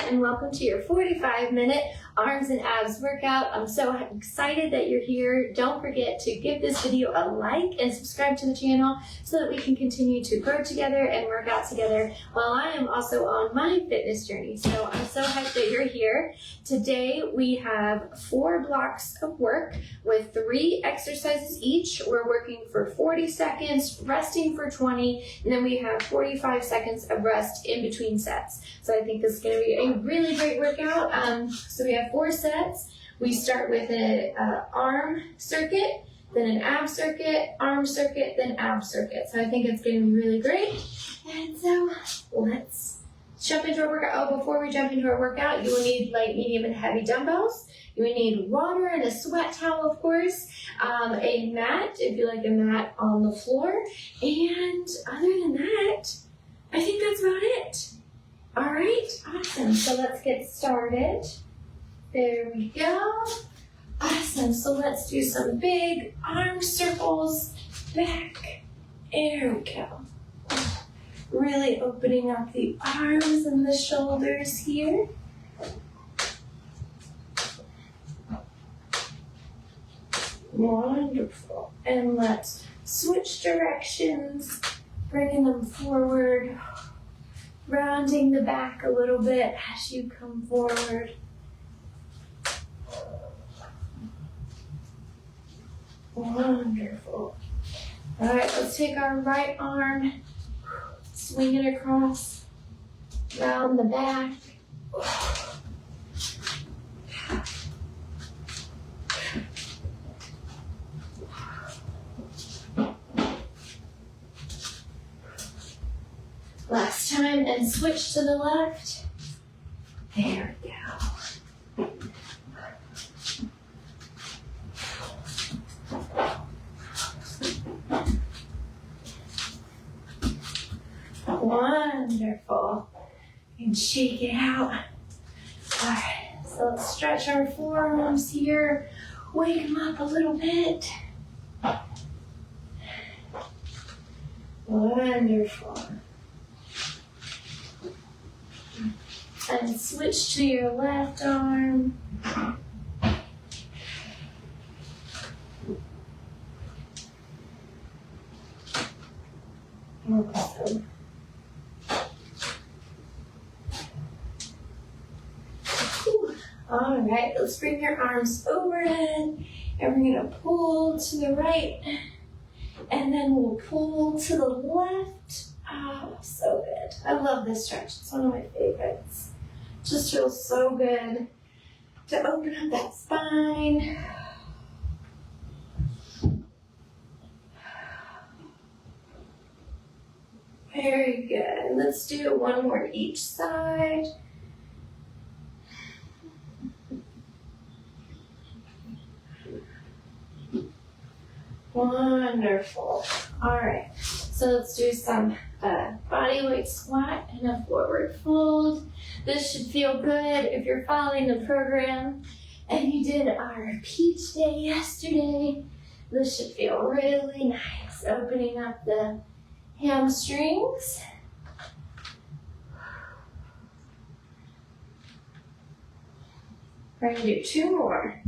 and welcome to your 45-minute arms and abs workout. I'm so excited that you're here. Don't forget to give this video a like and subscribe to the channel so that we can continue to grow together and work out together while I am also on my fitness journey. So I'm so hyped that you're here. Today we have 4 blocks of work with 3 exercises each. We're working for 40 seconds, resting for 20, and then we have 45 seconds of rest in between sets. So I think this is going to be a really great workout. So we have 4 sets. We start with an arm circuit, then an ab circuit, arm circuit, then ab circuit. So I think it's going to be really great. And so let's jump into our workout. Oh, before we jump into our workout, you will need light, medium, and heavy dumbbells. You will need water and a sweat towel, of course, a mat, if you like a mat on the floor. And other than that, I think that's about it. All right, awesome. So let's get started. There we go. Awesome. So let's do some big arm circles back. There we go. Really opening up the arms and the shoulders here. Wonderful. And let's switch directions, bringing them forward, rounding the back a little bit as you come forward. Wonderful. All right, let's take our right arm, swing it across, round the back. Last time, and switch to the left. There we go. Wonderful. And shake it out. All right, so let's stretch our forearms here. Wake them up a little bit. Wonderful. And switch to your left arm. Awesome. All right, let's bring your arms overhead, and we're going to pull to the right, and then we'll pull to the left. Oh, so good. I love this stretch. It's one of my favorites. Just feels so good to open up that spine. Very good. Let's do one more each side. Wonderful. All right. So let's do some body weight squat and a forward fold. This should feel good if you're following the program and you did our peach day yesterday. This should feel really nice, opening up the hamstrings. We're going to do 2 more.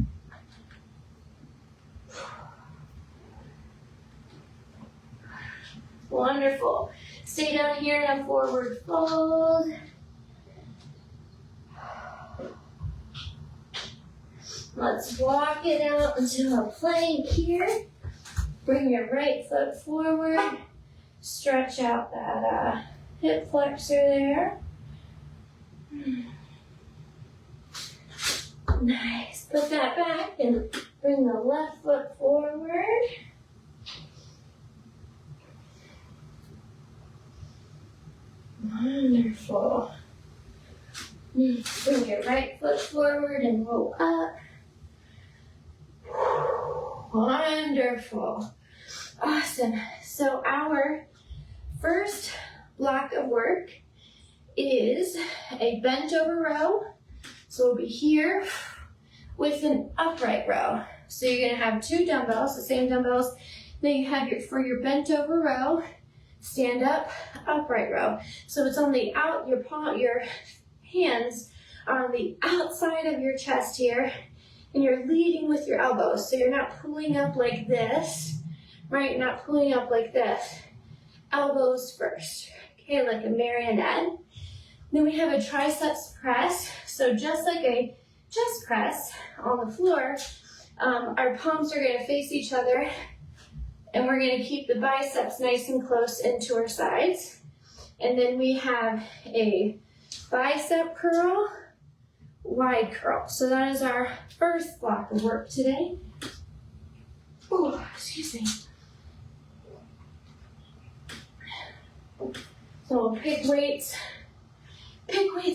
Wonderful. Stay down here in a forward fold. Let's walk it out into a plank here. Bring your right foot forward. Stretch out that hip flexor there. Nice. Put that back and bring the left foot forward. Wonderful. Bring your right foot forward and roll up. Wonderful. Awesome. So our first block of work is a bent over row. So we'll be here with an upright row. So you're going to have 2 dumbbells, the same dumbbells that you have for your bent over row. Stand up, upright row. So it's on the your hands are on the outside of your chest here, and you're leading with your elbows. So you're not pulling up like this, right? You're not pulling up like this. Elbows first, okay, like a marionette. Then we have a triceps press. So just like a chest press on the floor, our palms are going to face each other, and we're going to keep the biceps nice and close into our sides. And then we have a bicep curl, wide curl. So that is our first block of work today. Oh, excuse me. So we'll pick weights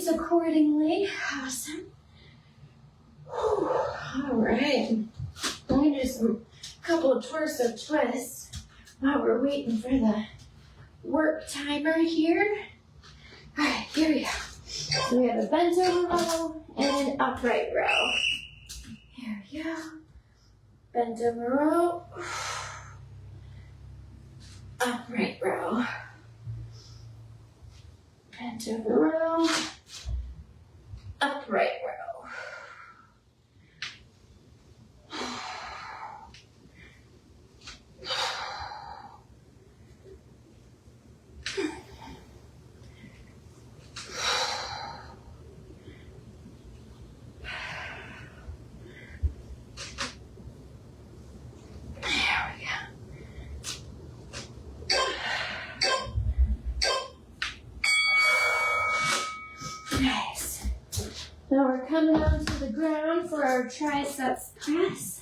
accordingly. Awesome. All right. I'm going to do a couple of torso twists while we're waiting for the work timer here. All right, here we go. So we have a bent over row and an upright row. Here we go. Bent over row. Upright row. Bent over row. Upright row. Now we're coming onto the ground for our triceps press.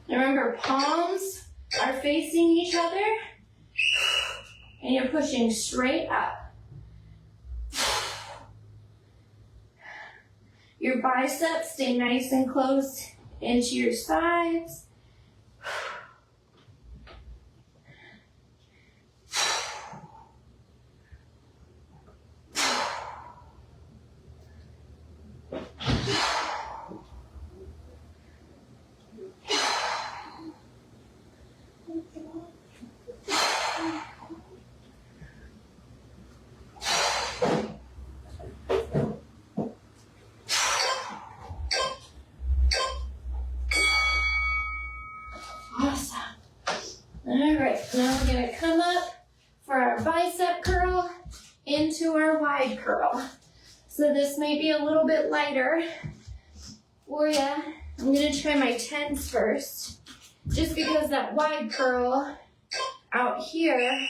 Remember, palms are facing each other, and you're pushing straight up. Your biceps stay nice and close into your sides. Now we're going to come up for our bicep curl into our wide curl. So this may be a little bit lighter for you. I'm going to try my 10s first, just because that wide curl out here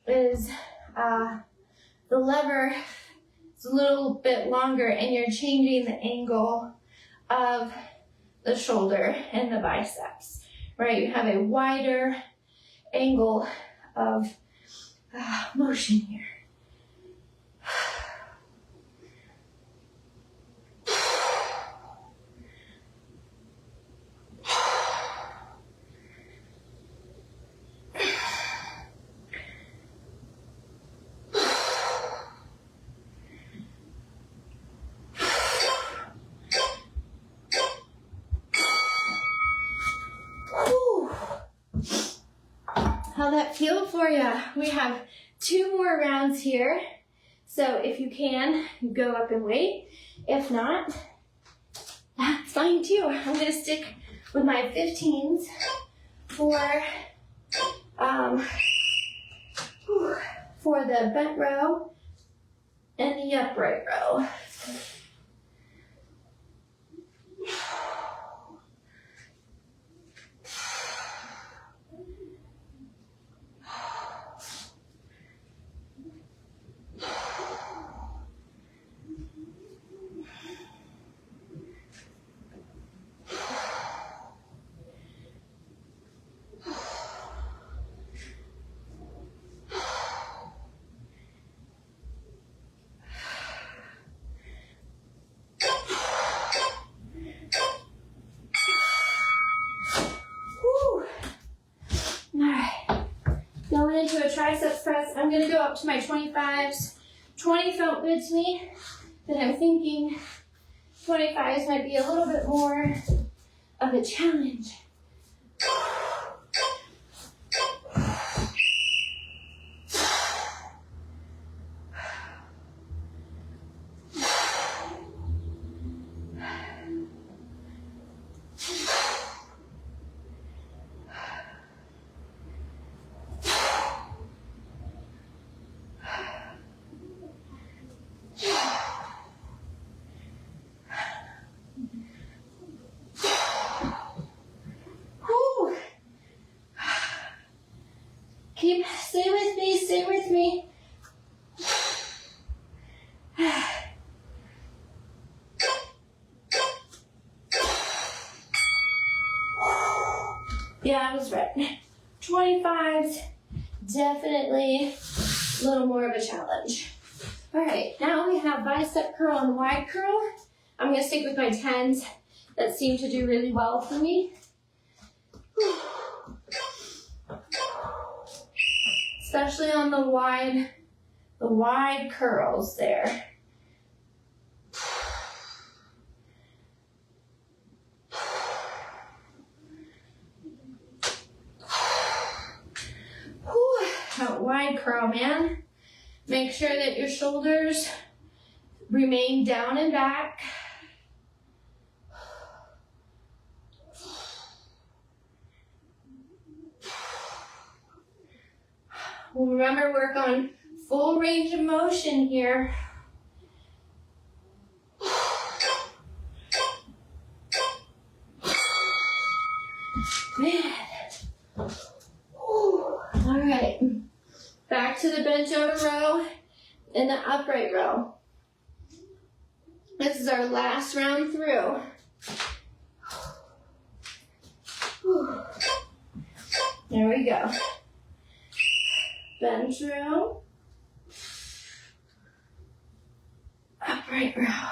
is the lever is a little bit longer, and you're changing the angle of the shoulder and the biceps, right? You have a wider angle of motion here. How'd that feel for you? We have 2 more rounds here. So if you can, go up and wait. If not, that's fine too. I'm gonna stick with my 15s for the bent row and the upright row. Going into a triceps press, I'm going to go up to my 25s. 20 felt good to me, but I'm thinking 25s might be a little bit more of a challenge. Stay with me, stay with me. Yeah, I was right. 25's definitely a little more of a challenge. All right, now we have bicep curl and wide curl. I'm gonna stick with my 10s that seem to do really well for me. Especially on the wide curls there. Whew, that wide curl, man. Make sure that your shoulders remain down and back. Remember, work on full range of motion here. Man. All right. Back to the bent over row and the upright row. This is our last round through. There we go. Bend row. Upright row.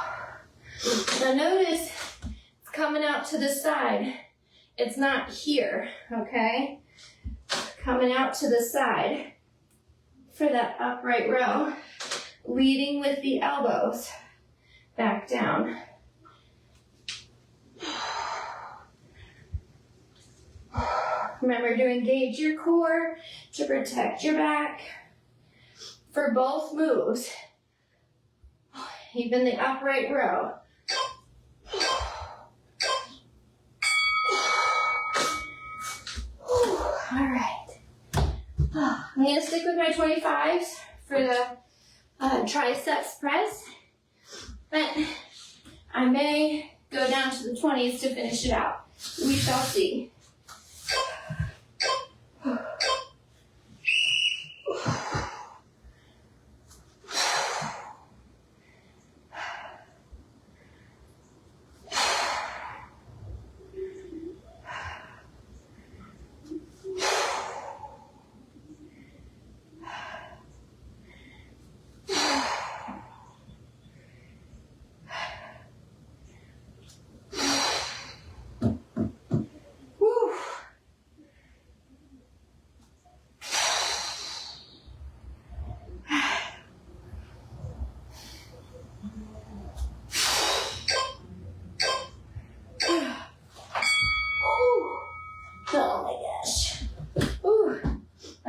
Now notice it's coming out to the side. It's not here, okay? Coming out to the side for that upright row. Leading with the elbows back down. Remember to engage your core to protect your back for both moves. Even the upright row. All right. I'm going to stick with my 25s for the triceps press, but I may go down to the 20s to finish it out. We shall see.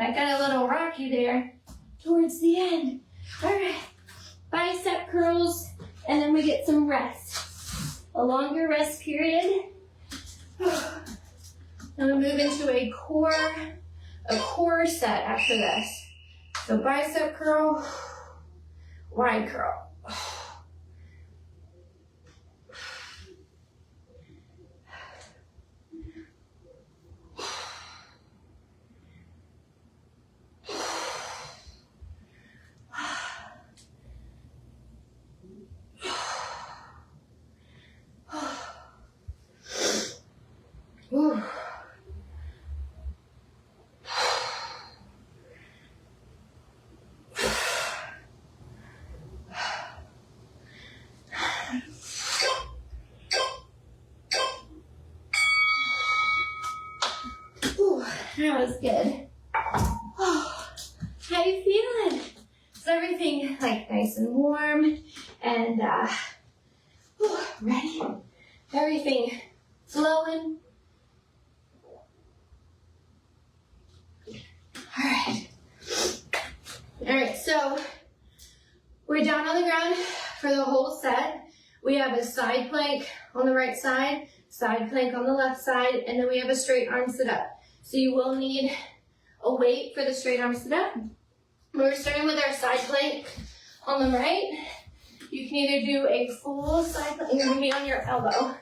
I got a little rocky there towards the end. All right, bicep curls, and then we get some rest. A longer rest period. I'm gonna move into a core set after this. So bicep curl, wide curl. Whew. Ooh, that was good. Oh, how you feeling? Is everything like nice and warm and ready? Everything flowing? All right, so we're down on the ground for the whole set. We have a side plank on the right side plank on the left side, and then we have a straight arm sit up. So you will need a weight for the straight arm sit up. We're starting with our side plank on the right. You can either do a full side plank, you're gonna be on your elbow.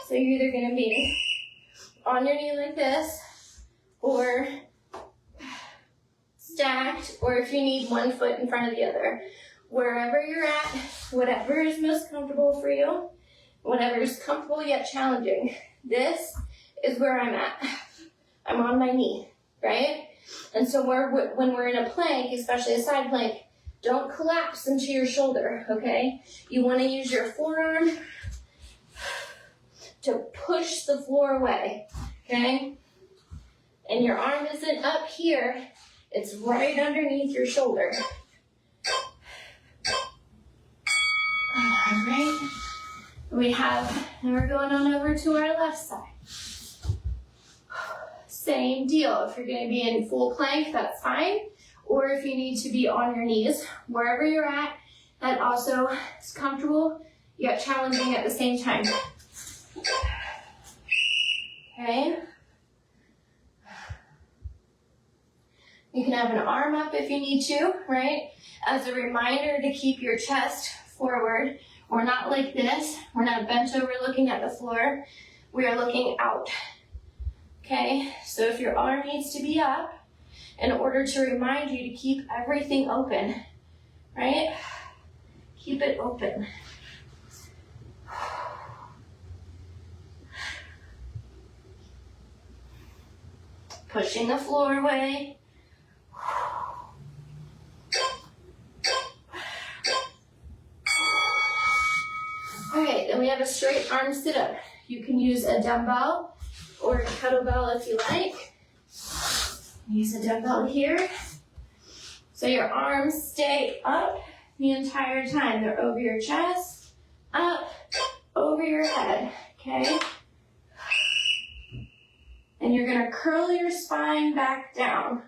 So you're either gonna be on your knee like this, or stacked, or if you need one foot in front of the other. Wherever you're at, whatever is most comfortable for you, whatever is comfortable yet challenging. This is where I'm at. I'm on my knee, right? And so when we're in a plank, especially a side plank, don't collapse into your shoulder, okay? You want to use your forearm to push the floor away, okay? And your arm isn't up here, it's right underneath your shoulder. All right. Now we're going on over to our left side. Same deal. If you're going to be in full plank, that's fine. Or if you need to be on your knees, wherever you're at, that also is comfortable, yet challenging at the same time. Okay. You can have an arm up if you need to, right? As a reminder to keep your chest forward. We're not like this. We're not bent over looking at the floor. We are looking out. Okay? So if your arm needs to be up, in order to remind you to keep everything open, right? Keep it open. Pushing the floor away. Okay, then we have a straight arm sit-up. You can use a dumbbell or a kettlebell if you like. Use a dumbbell here. So your arms stay up the entire time. They're over your chest, up, over your head, okay? And you're gonna curl your spine back down.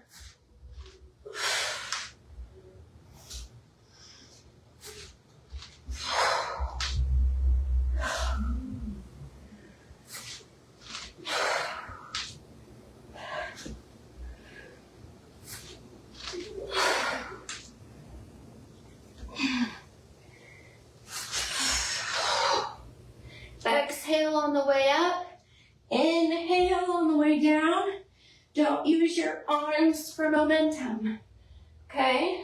Exhale on the way up. Inhale on the way down. Don't use your arms for momentum. Okay?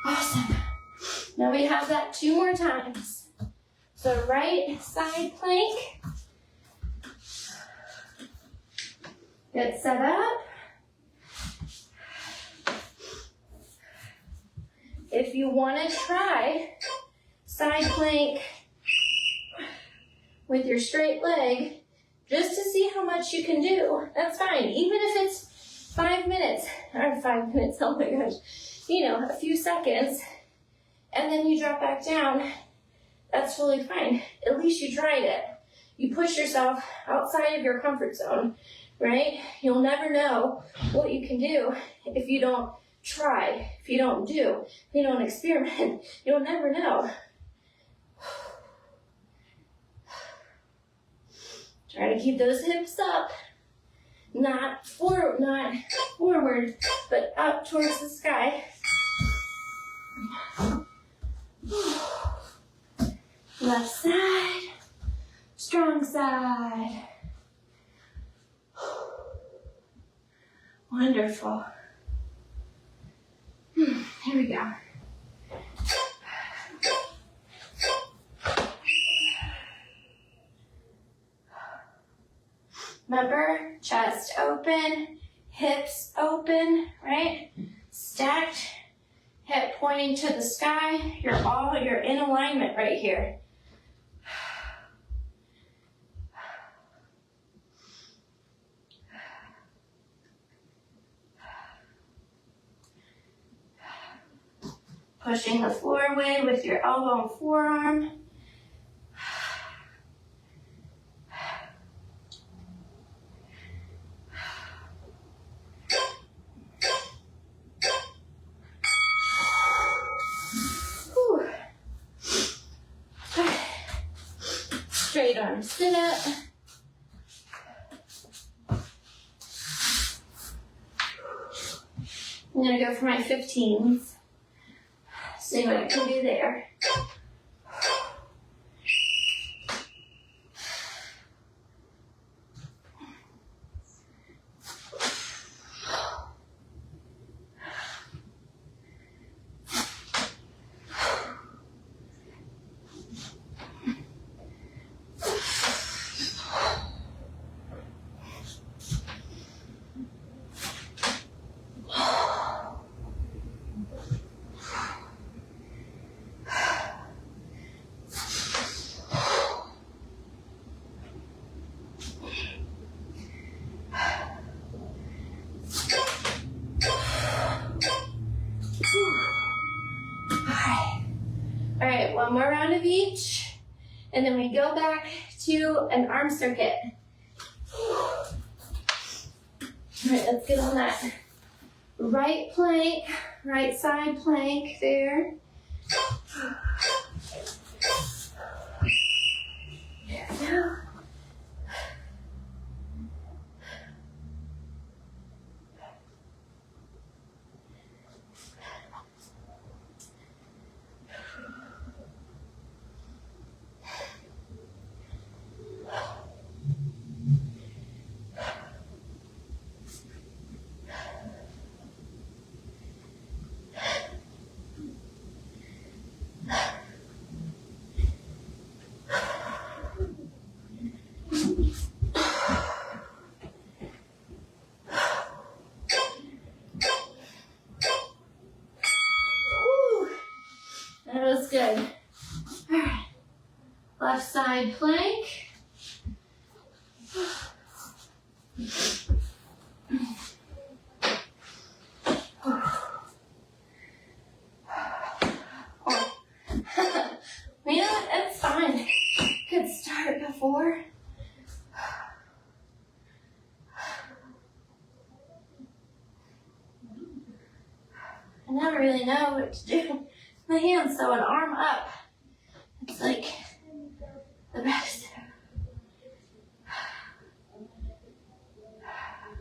Awesome. Now we have that 2 more times. So right side plank. Get set up. If you want to try side plank with your straight leg, just to see how much you can do, that's fine. Even if it's 5 minutes, or 5 minutes, oh my gosh, a few seconds, and then you drop back down, that's totally fine. At least you tried it. You push yourself outside of your comfort zone, right? You'll never know what you can do if you don't try, if you don't do, if you don't experiment. You'll never know. Try to keep those hips up, not forward, but up towards the sky. Left side, strong side. Wonderful. Here we go. Remember, chest open, hips open, right? Stacked, hip pointing to the sky. You're in alignment right here. Pushing the floor away with your elbow and forearm. Straight arm sit up. I'm gonna go for my 15s. See what I can do there. One more round of each. And then we go back to an arm circuit. All right, let's get on that right plank, right side plank there. There we go. That was good. All right, left side plank. You know what? That's fine. Good start before. I never really know what to do. My hands, so an arm up. It's like the best.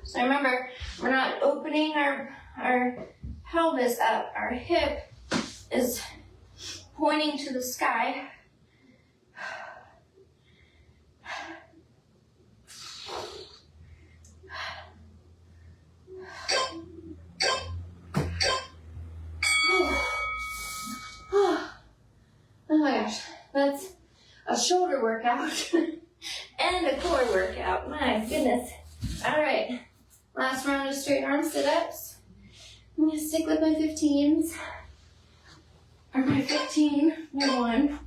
So remember, we're not opening our pelvis up. Our hip is pointing to the sky. Oh my gosh, that's a shoulder workout and a core workout. My goodness. All right, last round of straight arm sit-ups. I'm gonna stick with my 15s. Or my 15, my 1.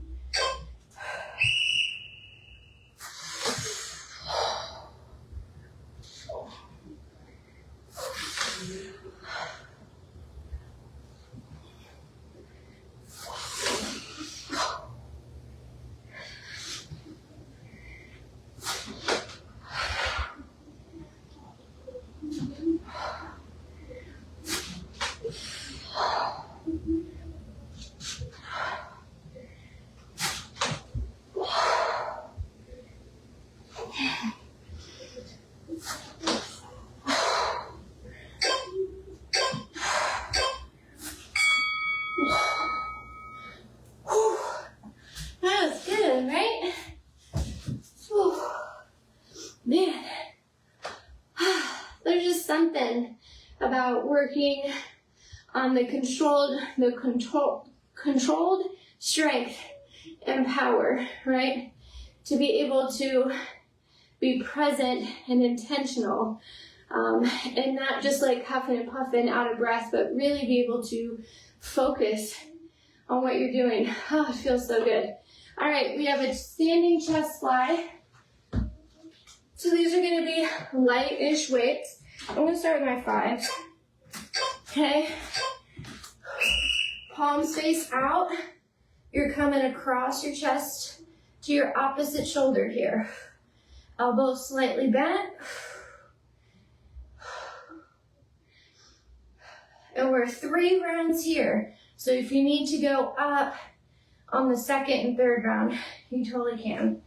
Man, there's just something about working on the controlled strength and power, right? To be able to be present and intentional, and not just like huffing and puffing out of breath, but really be able to focus on what you're doing. Oh, it feels so good. All right, we have a standing chest fly. So these are going to be light-ish weights. I'm going to start with my 5s. Okay. Palms face out. You're coming across your chest to your opposite shoulder here. Elbows slightly bent. And we're 3 rounds here. So if you need to go up on the 2nd and 3rd round, you totally can.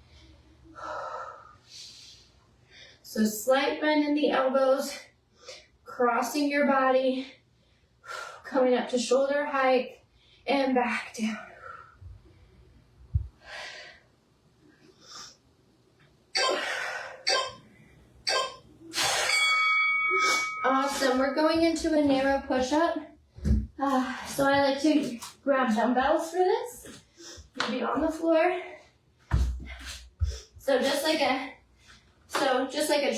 So slight bend in the elbows, crossing your body, coming up to shoulder height, and back down. Awesome, we're going into a narrow push-up. So I like to grab dumbbells for this, maybe on the floor. So just like a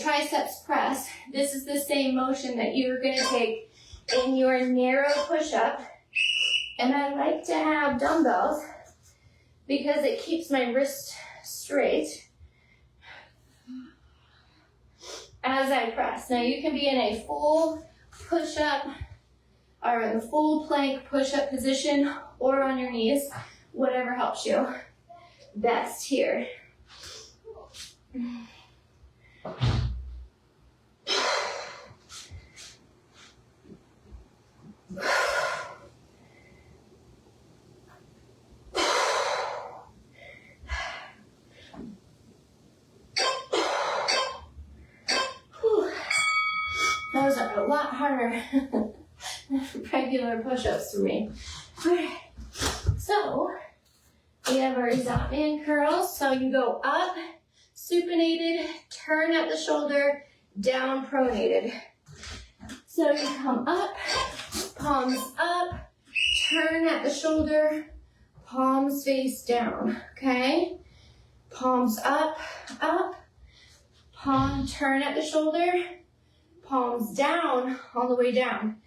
triceps press, this is the same motion that you're going to take in your narrow push-up. And I like to have dumbbells because it keeps my wrist straight as I press. Now you can be in a full push-up or in a full plank push-up position or on your knees, whatever helps you best here. Those are a lot harder than regular push-ups for me. Alright, so we have our Zapman curls. So you go up, supinated, turn at the shoulder, down pronated. So you come up, palms up, turn at the shoulder, palms face down, okay? Palms up, up, palm, turn at the shoulder, palms down, all the way down.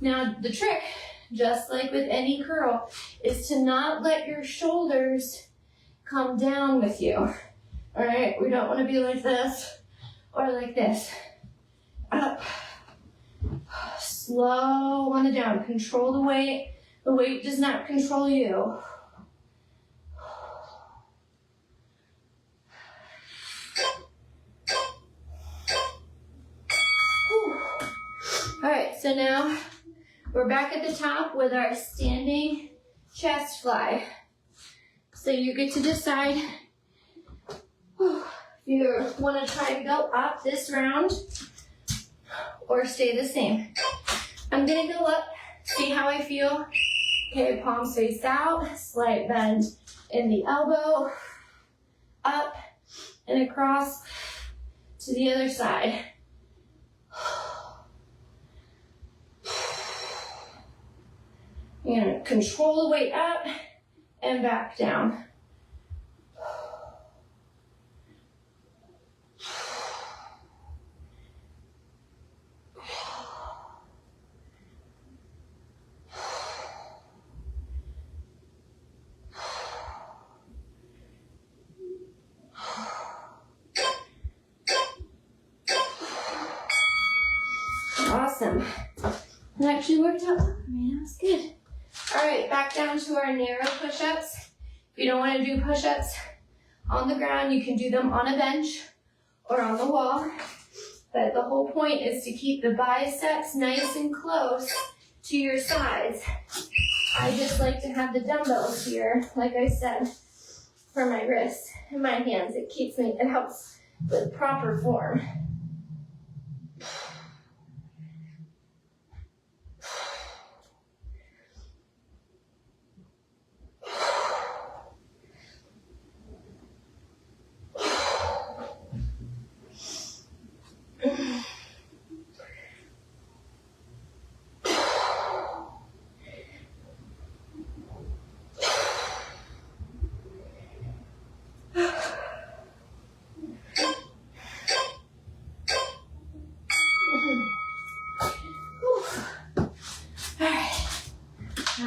Now the trick, just like with any curl, is to not let your shoulders come down with you. All right, we don't want to be like this or like this. Up, slow on the down, control the weight. The weight does not control you. All right, so now we're back at the top with our standing chest fly. So you get to decide if you want to try and go up this round or stay the same. I'm going to go up, see how I feel. Okay, palms face out, slight bend in the elbow, up and across to the other side. You're going to control the weight up and back down. Awesome. It actually worked out well for me. That was good. All right, back down to our narrow push-ups. If you don't want to do push-ups on the ground, you can do them on a bench or on the wall. But the whole point is to keep the biceps nice and close to your sides. I just like to have the dumbbells here, like I said, for my wrists and my hands. It helps with proper form.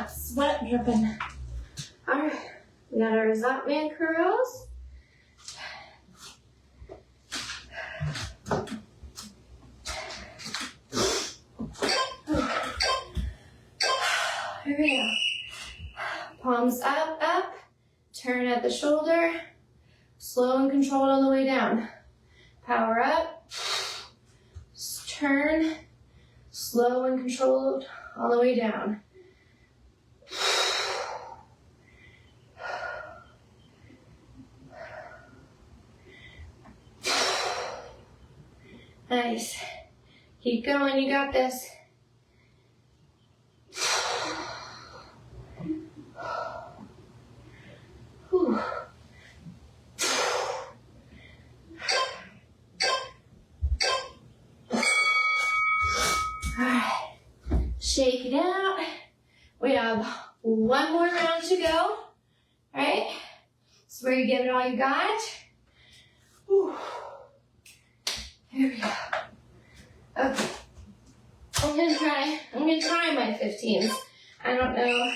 Sweat dripping. All right, we got our Zapman curls. Here we go. Palms up, up. Turn at the shoulder. Slow and controlled all the way down. Power up. Turn. Slow and controlled all the way down. Nice. Keep going, you got this. Whew. All right, shake it out. We have one more round to go. All right, this is where you give it all you got. Whew. Here we go. Okay. I'm gonna try my 15s. I don't know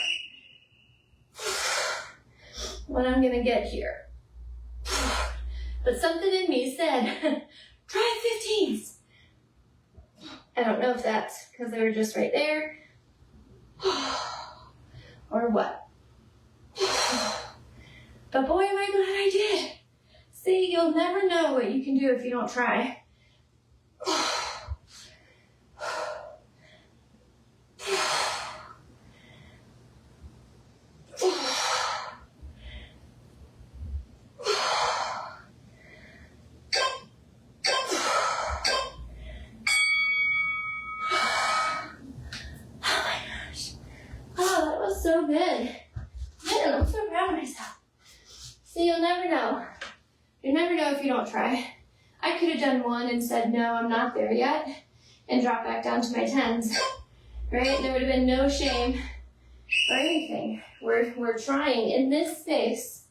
what I'm gonna get here. But something in me said, try 15s. I don't know if that's because they were just right there or what. But boy, am I glad I did. See, you'll never know what you can do if you don't try. So good. Man, I'm so proud of myself. See, you'll never know. You'll never know if you don't try. I could have done one and said, no, I'm not there yet, and dropped back down to my 10s. Right? There would have been no shame or anything. We're trying. In this space,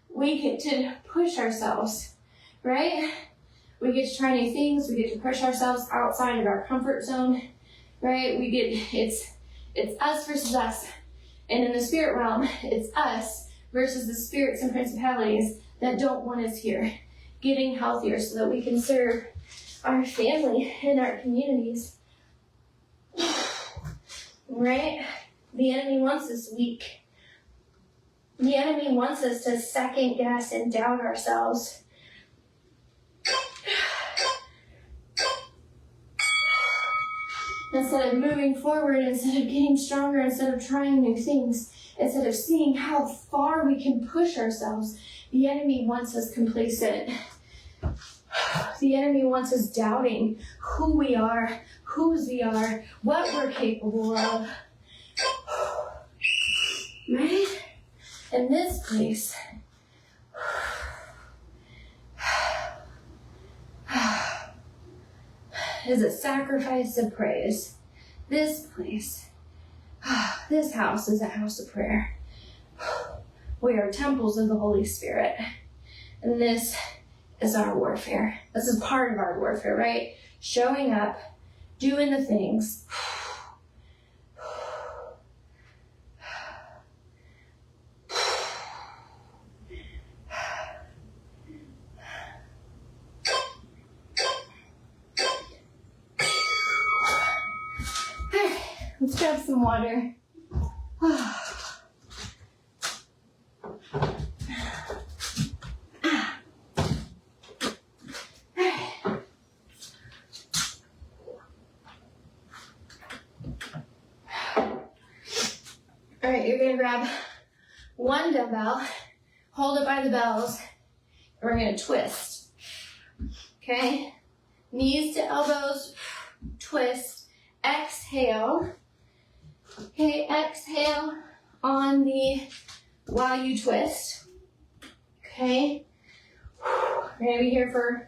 we get to push ourselves, right? We get to try new things. We get to push ourselves outside of our comfort zone, right? It's us versus us. And in the spirit realm, it's us versus the spirits and principalities that don't want us here, getting healthier so that we can serve our family and our communities. Right? The enemy wants us weak. The enemy wants us to second guess and doubt ourselves. Instead of moving forward, instead of getting stronger, instead of trying new things, instead of seeing how far we can push ourselves, the enemy wants us complacent. The enemy wants us doubting who we are, whose we are, what we're capable of. Right? In this place, is a sacrifice of praise. This place, this house is a house of prayer. We are temples of the Holy Spirit. And this is our warfare. This is part of our warfare, right? Showing up, doing the things. Let's grab some water. All right, you're gonna grab one dumbbell, hold it by the bells, and we're gonna twist. Okay? Knees to elbows, twist, exhale. Okay, exhale on while you twist. Okay. We're gonna be here for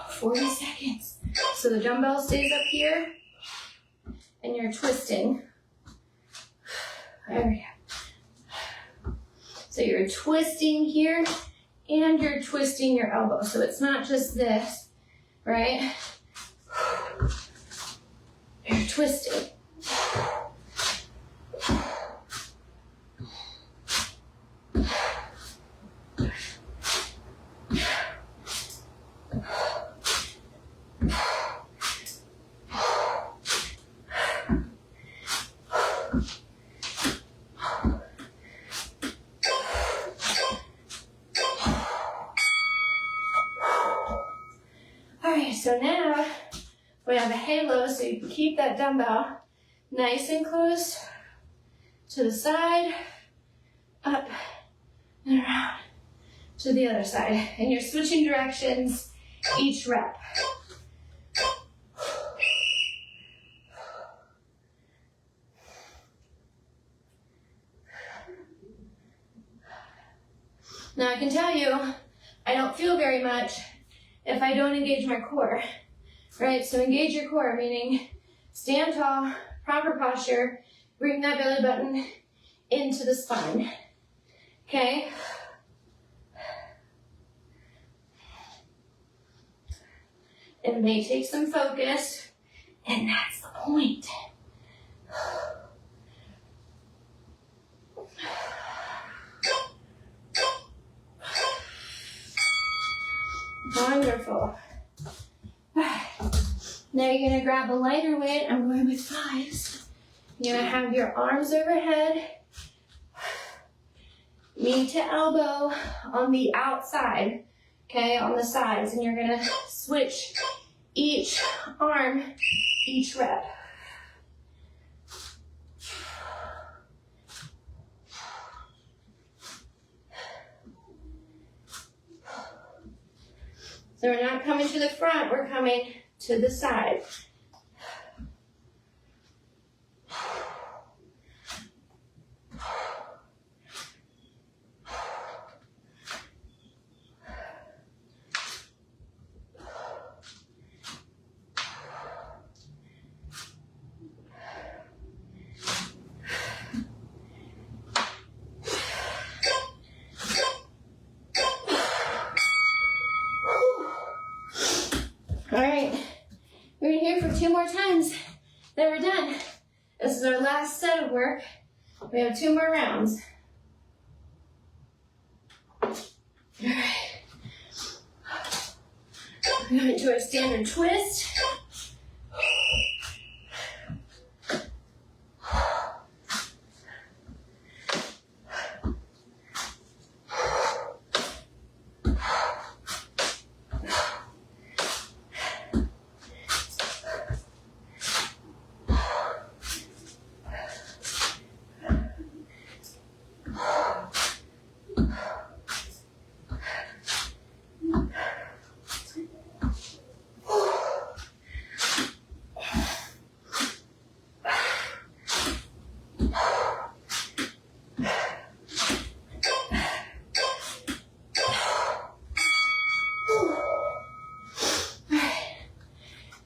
40 seconds. So the dumbbell stays up here and you're twisting. There we go. So you're twisting here and you're twisting your elbow. So it's not just this, right? You're twisting. So now we have a halo, so you can keep that dumbbell nice and close to the side, up and around to the other side. And you're switching directions each rep. Now I can tell you, I don't feel very much if I don't engage my core, right? So engage your core, meaning stand tall, proper posture, bring that belly button into the spine, okay? It may take some focus, and that's the point. Wonderful. Now you're going to grab a lighter weight. I'm going with 5s. You're going to have your arms overhead. knee to elbow on the outside, okay, on the sides, and you're gonna switch each arm, each rep. So we're not coming to the front, we're coming to the side. All right, we're here for 2 more times. Then we're done. This is our last set of work. We have 2 more rounds. All right. We're going to our standard twist.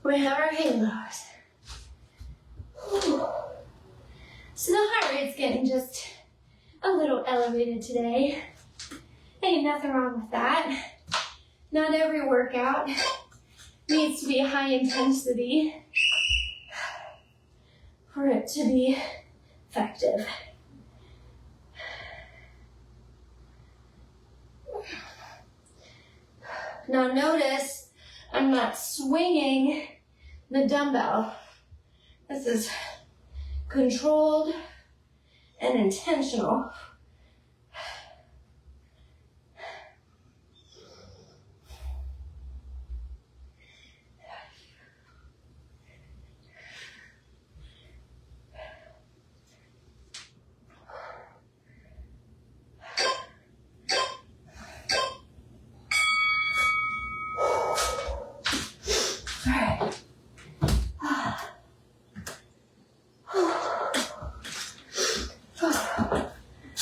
We have our halos. So the heart rate's getting just a little elevated today. Ain't nothing wrong with that. Not every workout needs to be high intensity for it to be effective. Now notice I'm not swinging the dumbbell. This is controlled and intentional.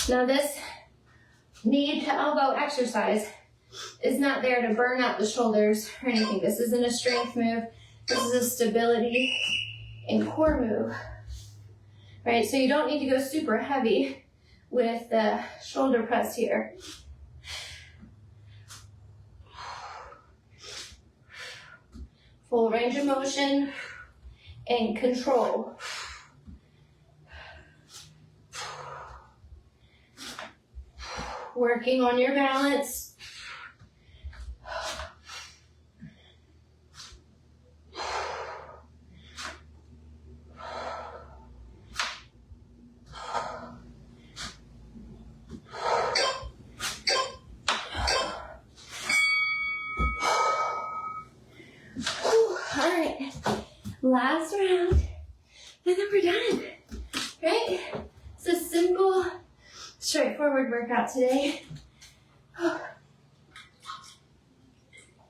Now this knee to elbow exercise is not there to burn out the shoulders or anything. This isn't a strength move. This is a stability and core move, right? So you don't need to go super heavy with the shoulder press here. Full range of motion and control. Working on your balance. All right, last round, and then we're done, right? It's a simple, straightforward workout today. All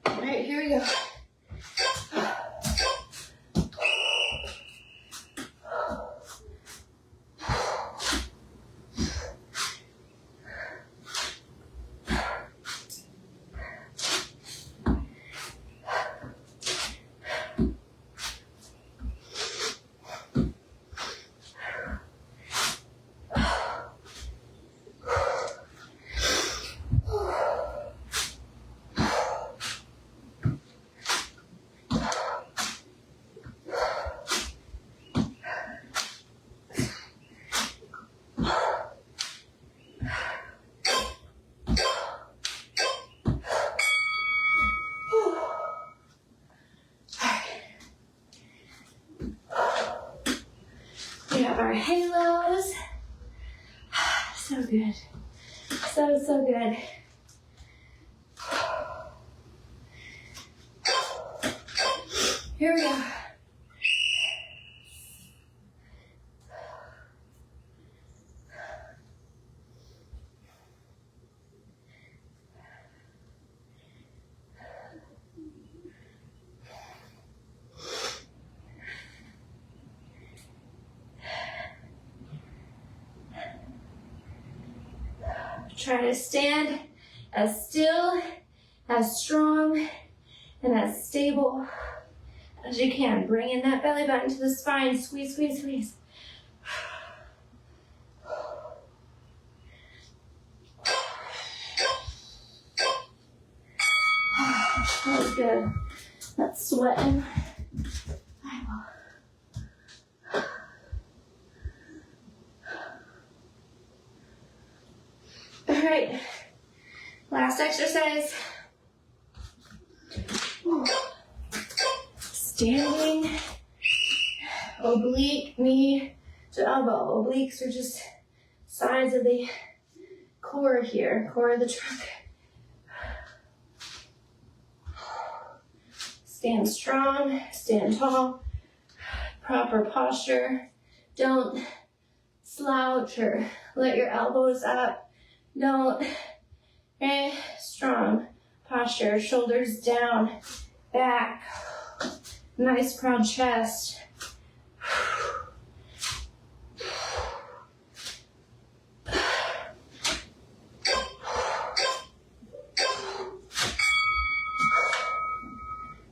right, here we go. We have our halos. So good. So good. Here we go. Try to stand as still, as strong, and as stable as you can. Bring in that belly button to the spine. Squeeze, squeeze, squeeze. That was good. That's sweating. All right, last exercise. Standing, oblique, knee to elbow. Obliques are just sides of the core here, core of the trunk. Stand strong, stand tall, proper posture. Don't slouch or let your elbows up. Don't. Strong posture, shoulders down, back. Nice proud chest.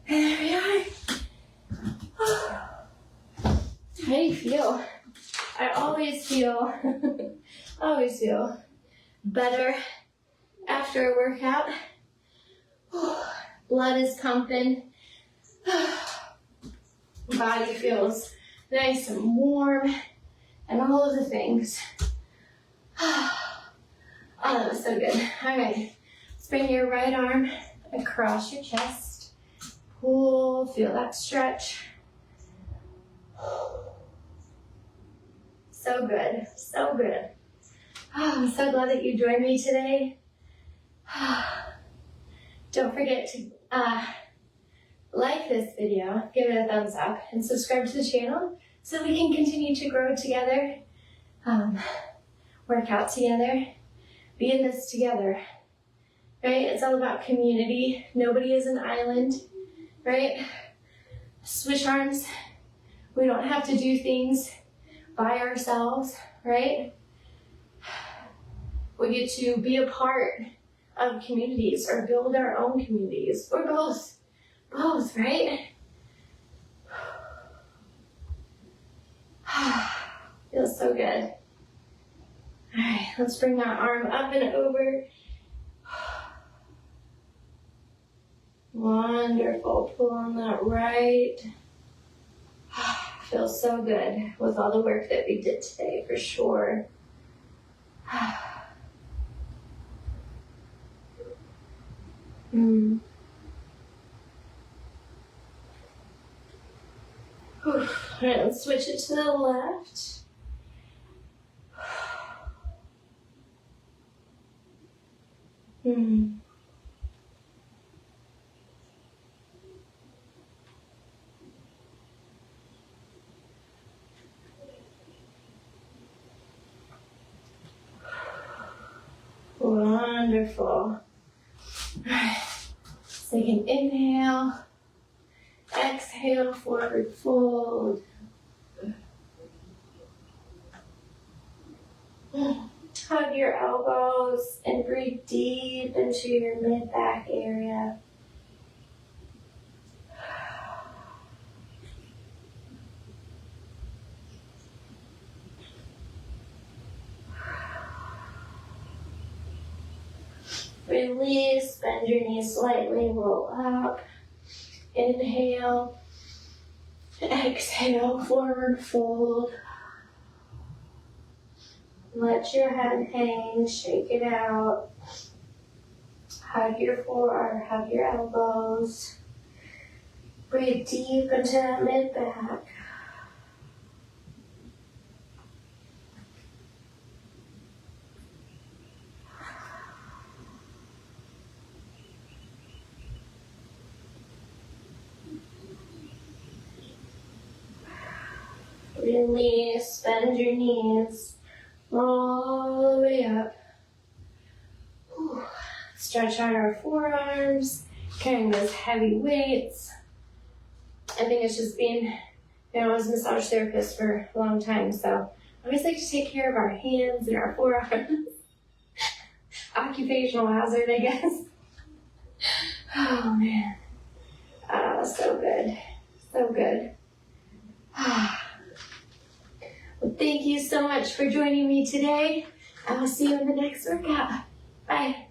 There we are. How do you feel? I always feel better after a workout. Blood is pumping. Body feels nice and warm and all of the things. Oh, that was so good. All right, let's bring your right arm across your chest. Pull, feel that stretch. So good, so good. Oh, I'm so glad that you joined me today. Don't forget to like this video, give it a thumbs up, and subscribe to the channel so we can continue to grow together, work out together, be in this together, right? It's all about community. Nobody is an island, right? Switch arms. We don't have to do things by ourselves, right? We get to be a part of communities or build our own communities, or both, right? Feels so good. All right, let's bring our arm up and over. Wonderful, pull on that right. Feels so good with all the work that we did today, for sure. All right, let's switch it to the left. Wonderful. All right, take an inhale. Exhale, forward fold. Hug your elbows and breathe deep into your mid-back area. Release, bend your knees slightly, roll up. Inhale, exhale, forward fold. Let your head hang, shake it out. Hug your forearm, hug your elbows. Breathe deep into that mid-back. Release, bend your knees all the way up. Whew. Stretch out our forearms, carrying those heavy weights. I think it's just being, I was a massage therapist for a long time, so I always like to take care of our hands and our forearms. Occupational hazard, I guess. Oh man. So good. So good. Well, thank you so much for joining me today. I will see you in the next workout. Bye.